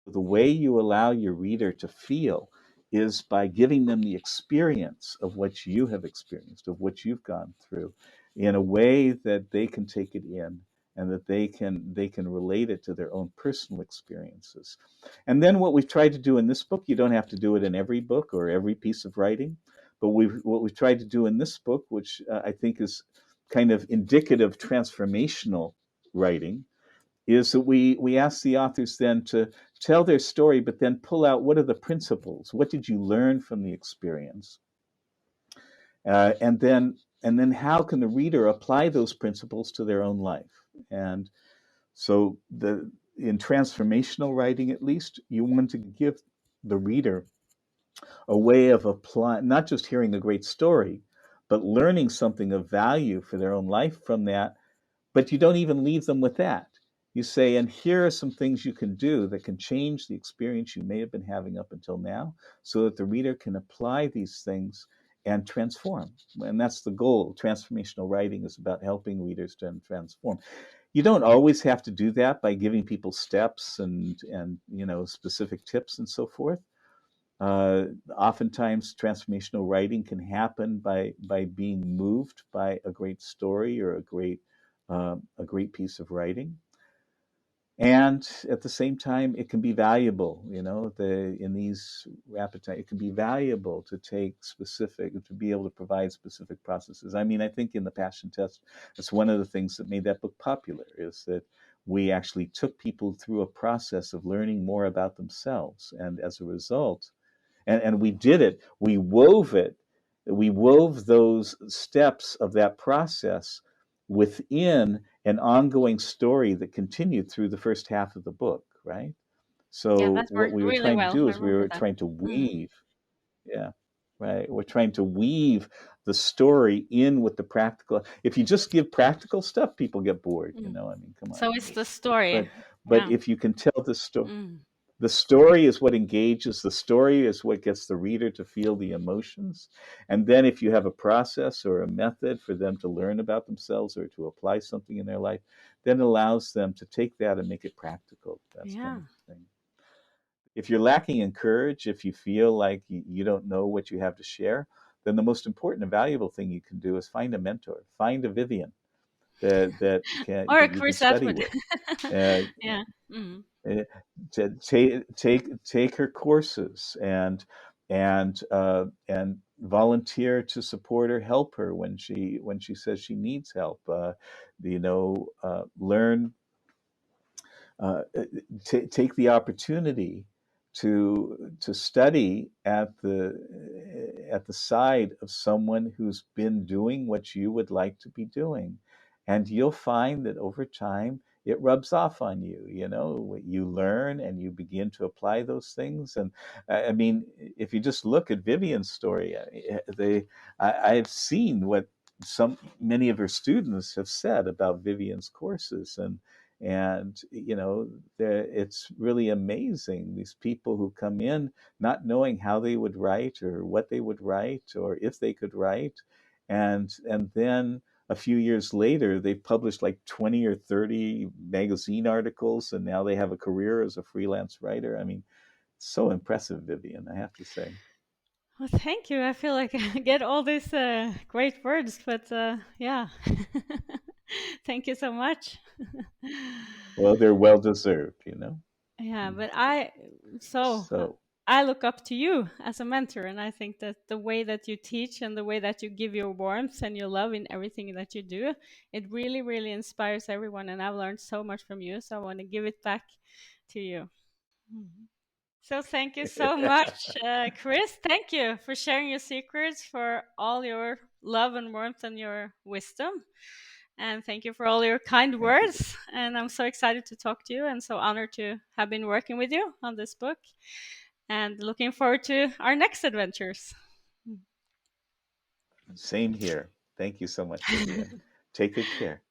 The way you allow your reader to feel is by giving them the experience of what you have experienced, of what you've gone through, in a way that they can take it in and that they can relate it to their own personal experiences. And then what we've tried to do in this book, you don't have to do it in every book or every piece of writing, but what we've tried to do in this book, which I think is kind of indicative transformational writing, is that we ask the authors then to tell their story, but then pull out what are the principles, what did you learn from the experience, and then how can the reader apply those principles to their own life. And so in transformational writing, at least, you want to give the reader a way of applying, not just hearing a great story, but learning something of value for their own life from that. But you don't even leave them with that. You say, and here are some things you can do that can change the experience you may have been having up until now, so that the reader can apply these things and transform. And that's the goal. Transformational writing is about helping readers to transform. You don't always have to do that by giving people steps and specific tips and so forth. Oftentimes, transformational writing can happen by being moved by a great story or a great piece of writing. And at the same time, it can be valuable, in these rapid times, it can be valuable to be able to provide specific processes. I mean, I think in the Passion Test, that's one of the things that made that book popular, is that we actually took people through a process of learning more about themselves. And as a result, and we did it, we wove those steps of that process within an ongoing story that continued through the first half of the book, right? So what we were really trying to do is we were that. trying to weave, right? We're trying to weave the story in with the practical. If you just give practical stuff, people get bored, I mean, come on. So it's the story. But if you can tell the story, the story is what engages. The story is what gets the reader to feel the emotions. And then if you have a process or a method for them to learn about themselves or to apply something in their life, then it allows them to take that and make it practical. That's kind of the thing. If you're lacking in courage, if you feel like you don't know what you have to share, then the most important and valuable thing you can do is find a mentor, find a Vivian that or you can Chris study Attwood. with. Yeah. To take her courses and volunteer to support her, help her when she says she needs help. Learn, take the opportunity to study at the side of someone who's been doing what you would like to be doing, and you'll find that over time it rubs off on you. You learn and you begin to apply those things. And I mean, if you just look at Vivian's story, I've seen what many of her students have said about Vivian's courses, and it's really amazing, these people who come in not knowing how they would write or what they would write or if they could write, and then a few years later they've published like 20 or 30 magazine articles, and now they have a career as a freelance writer. I mean, so impressive, Vivian, I have to say. Well, thank you. I feel like I get all these great words, but yeah. Thank you so much. Well, they're well deserved, Yeah, but I look up to you as a mentor, and I think that the way that you teach and the way that you give your warmth and your love in everything that you do, it really, really inspires everyone, and I've learned so much from you, so I want to give it back to you. So thank you so much, Chris. Thank you for sharing your secrets, for all your love and warmth and your wisdom. And thank you for all your kind words. And I'm so excited to talk to you and so honored to have been working with you on this book. And looking forward to our next adventures. Same here. Thank you so much, Vivian. Take good care.